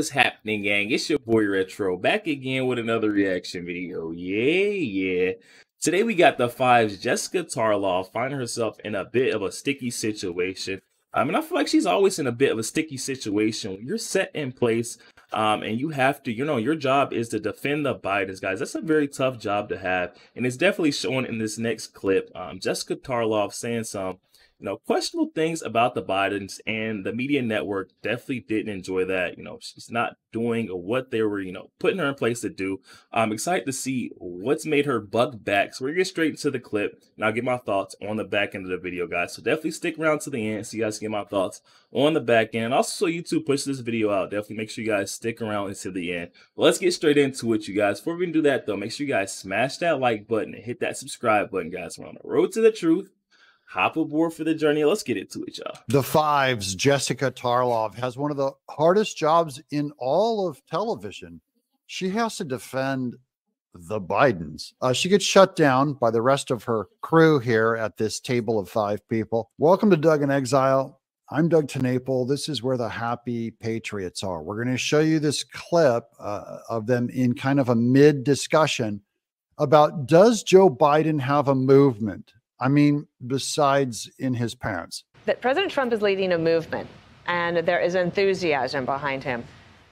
What's happening, gang? It's your boy Retro back again with another reaction video. Yeah. Today we got the fives. Jessica Tarlo finding herself in a bit of a sticky situation. I mean, I feel like she's always in a bit of a sticky situation when you're set in place, and you have to, your job is to defend the Bidens, guys. That's a very tough job to have, and it's definitely shown in this next clip. Jessica Tarlo saying some questionable things about the Bidens, and the media network definitely didn't enjoy that. She's not doing what they were, putting her in place to do. I'm excited to see what's made her buck back. So we're gonna get straight into the clip, and I'll get my thoughts on the back end of the video, guys. So definitely stick around to the end so you guys can get my thoughts on the back end. And also, so YouTube push this video out, definitely make sure you guys stick around until the end. But let's get straight into it, you guys. Before we can do that, though, make sure you guys smash that like button and hit that subscribe button, guys. We're on the road to the truth. Hop aboard for the journey. Let's get into it, y'all. The fives, Jessica Tarlov, has one of the hardest jobs in all of television. She has to defend the Bidens. She gets shut down by the rest of her crew here at this table of five people. Welcome to Doug in Exile. I'm Doug TeNapel. This is where the happy patriots are. We're going to show you this clip of them in kind of a mid-discussion about, does Joe Biden have a movement? I mean, besides in his parents. That President Trump is leading a movement and there is enthusiasm behind him.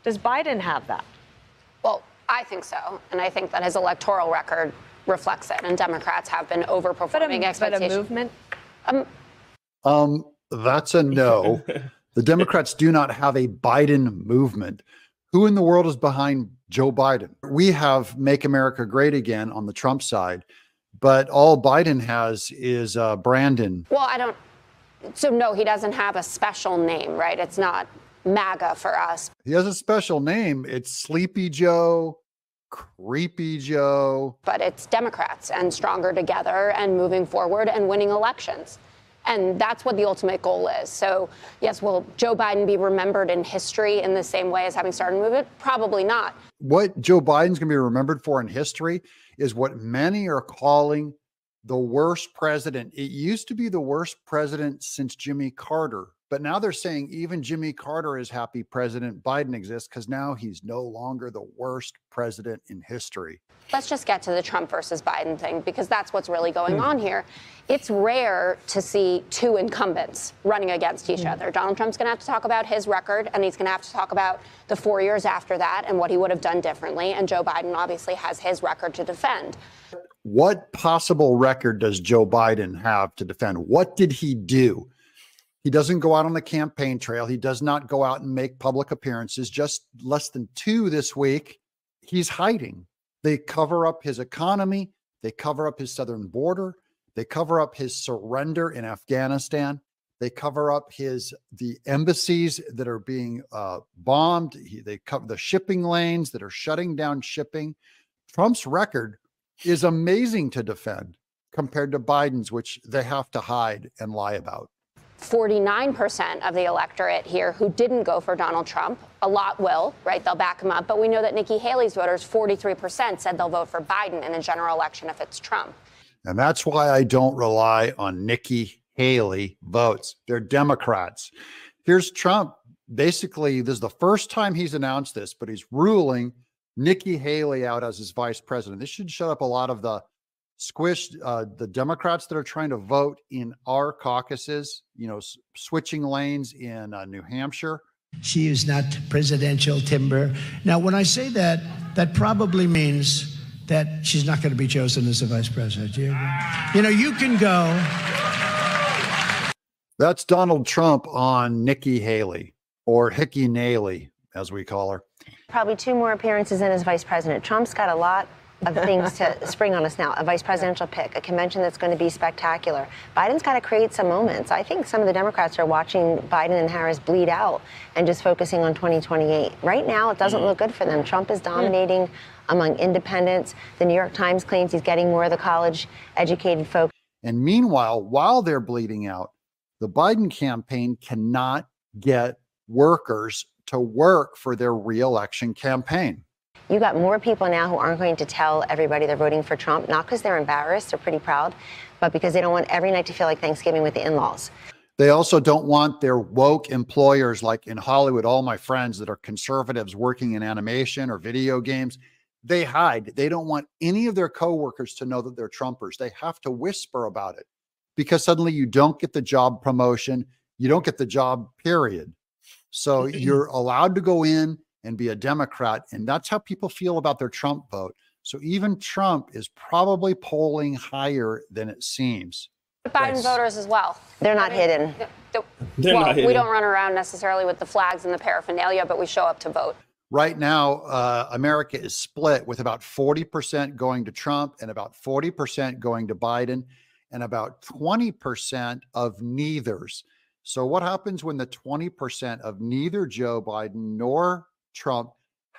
Does Biden have that? Well, I think so. And I think that his electoral record reflects it. And Democrats have been overperforming expectations. But a movement? That's a no. The Democrats do not have a Biden movement. Who in the world is behind Joe Biden? We have Make America Great Again on the Trump side. But all Biden has is Brandon. Well, so no, he doesn't have a special name, right? It's not MAGA for us. He has a special name. It's Sleepy Joe, Creepy Joe. But it's Democrats and stronger together and moving forward and winning elections. And that's what the ultimate goal is. So yes, will Joe Biden be remembered in history in the same way as having started a movement? Probably not. What Joe Biden's going to be remembered for in history is what many are calling the worst president. It used to be the worst president since Jimmy Carter, but now they're saying even Jimmy Carter is happy President Biden exists because now he's no longer the worst president in history. Let's just get to the Trump versus Biden thing, because that's what's really going on here. It's rare to see two incumbents running against each other. Donald Trump's going to have to talk about his record, and he's going to have to talk about the 4 years after that and what he would have done differently. And Joe Biden obviously has his record to defend. What possible record does Joe Biden have to defend? What did he do? He doesn't go out on the campaign trail. He does not go out and make public appearances. Just less than 2 this week. He's hiding. They cover up his economy. They cover up his southern border. They cover up his surrender in Afghanistan. They cover up the embassies that are being bombed. They cover the shipping lanes that are shutting down shipping. Trump's record is amazing to defend compared to Biden's, which they have to hide and lie about. 49% of the electorate here who didn't go for Donald Trump. A lot will, right? They'll back him up. But we know that Nikki Haley's voters, 43%, said they'll vote for Biden in a general election if it's Trump. And that's why I don't rely on Nikki Haley votes. They're Democrats. Here's Trump. Basically, this is the first time he's announced this, but he's ruling Nikki Haley out as his vice president. This should shut up a lot of the the Democrats that are trying to vote in our caucuses, switching lanes in New Hampshire. She is not presidential timber. Now, when I say that, that probably means that she's not going to be chosen as the vice president. You can go. That's Donald Trump on Nikki Haley, or Hickey Naley, as we call her. Probably 2 more appearances in as vice president. Trump's got a lot of things to spring on us now. A vice presidential pick, a convention that's going to be spectacular. Biden's got to create some moments. I think some of the Democrats are watching Biden and Harris bleed out and just focusing on 2028. Right now, it doesn't look good for them. Trump is dominating among independents. The New York Times claims he's getting more of the college-educated folks. And meanwhile, while they're bleeding out, the Biden campaign cannot get workers to work for their re-election campaign. You got more people now who aren't going to tell everybody they're voting for Trump, not because they're embarrassed, they're pretty proud, but because they don't want every night to feel like Thanksgiving with the in-laws. They also don't want their woke employers, like in Hollywood, all my friends that are conservatives working in animation or video games, they hide. They don't want any of their coworkers to know that they're Trumpers. They have to whisper about it because suddenly you don't get the job promotion. You don't get the job, period. So you're allowed to go in and be a Democrat. And that's how people feel about their Trump vote. So even Trump is probably polling higher than it seems. Biden voters as well. They're not hidden. We don't run around necessarily with the flags and the paraphernalia, but we show up to vote. Right now, America is split with about 40% going to Trump and about 40% going to Biden and about 20% of neithers. So what happens when the 20% of neither Joe Biden nor Trump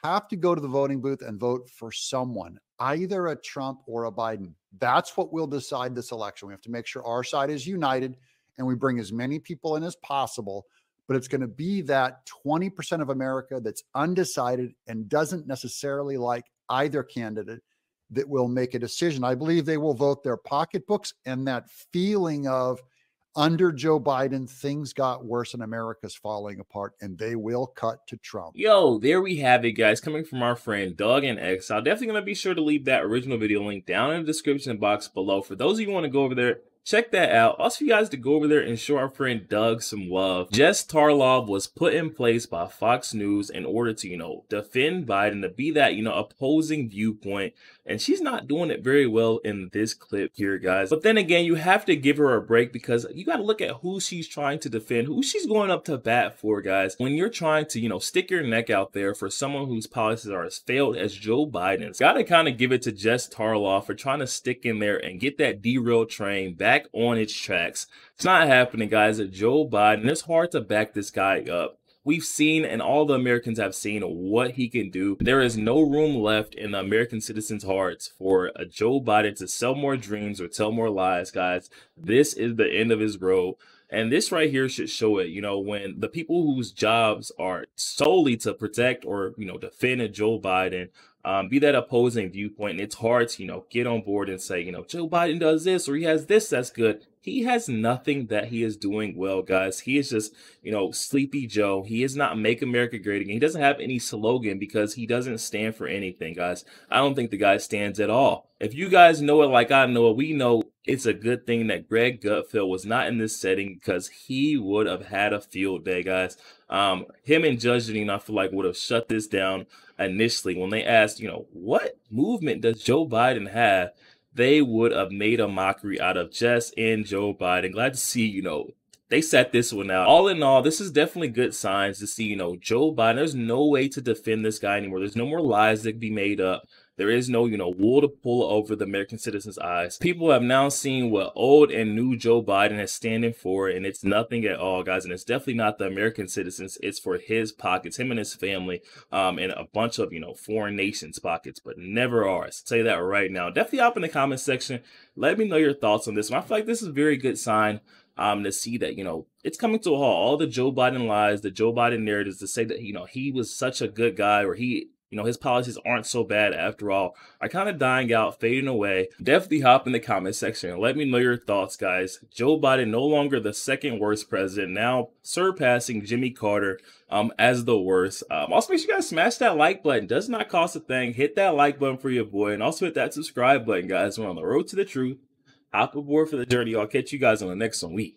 have to go to the voting booth and vote for someone, either a Trump or a Biden? That's what will decide this election. We have to make sure our side is united and we bring as many people in as possible. But it's going to be that 20% of America that's undecided and doesn't necessarily like either candidate that will make a decision. I believe they will vote their pocketbooks, and that feeling of under Joe Biden, things got worse and America's falling apart, and they will cut to Trump. Yo, there we have it, guys. Coming from our friend Doug and X. I'm definitely going to be sure to leave that original video link down in the description box below. For those of you who want to go over there, check that out. Also, you guys to go over there and show our friend Doug some love. Jess Tarlo was put in place by Fox News in order to, defend Biden, to be that, opposing viewpoint. And she's not doing it very well in this clip here, guys. But then again, you have to give her a break because you got to look at who she's trying to defend, who she's going up to bat for, guys. When you're trying to, stick your neck out there for someone whose policies are as failed as Joe Biden's, got to kind of give it to Jess Tarlo for trying to stick in there and get that derailed train back on its tracks. It's not happening, guys. Joe Biden, it's hard to back this guy up. We've seen, and all the Americans have seen, what he can do. There is no room left in the American citizens' hearts for a Joe Biden to sell more dreams or tell more lies, guys. This is the end of his road. And this right here should show it, when the people whose jobs are solely to protect or, defend a Joe Biden, be that opposing viewpoint, and it's hard to, get on board and say, Joe Biden does this or he has this that's good. He has nothing that he is doing well, guys. He is just, Sleepy Joe. He is not Make America Great Again. He doesn't have any slogan because he doesn't stand for anything, guys. I don't think the guy stands at all. If you guys know it like I know it, we know it's a good thing that Greg Gutfeld was not in this setting because he would have had a field day, guys. Him and Judge Jeanine, I feel like, would have shut this down initially. When they asked, what movement does Joe Biden have? They would have made a mockery out of Jess and Joe Biden. Glad to see, they set this one out. All in all, this is definitely good signs to see, Joe Biden. There's no way to defend this guy anymore. There's no more lies that can be made up. There is no, wool to pull over the American citizens' eyes. People have now seen what old and new Joe Biden is standing for, and it's nothing at all, guys. And it's definitely not the American citizens. It's for his pockets, him and his family, and a bunch of, foreign nations' pockets, but never ours. I'll tell you that right now. Definitely hop in the comment section. Let me know your thoughts on this one. I feel like this is a very good sign to see that, it's coming to a halt. All the Joe Biden lies, the Joe Biden narratives to say that, he was such a good guy, or his policies aren't so bad after all, are kind of dying out, fading away. Definitely hop in the comment section and let me know your thoughts, guys. Joe Biden no longer the second worst president, now surpassing Jimmy Carter as the worst. Also, make sure you guys smash that like button. Does not cost a thing. Hit that like button for your boy, and also hit that subscribe button, guys. We're on the road to the truth. Hop aboard for the journey. I'll catch you guys on the next one.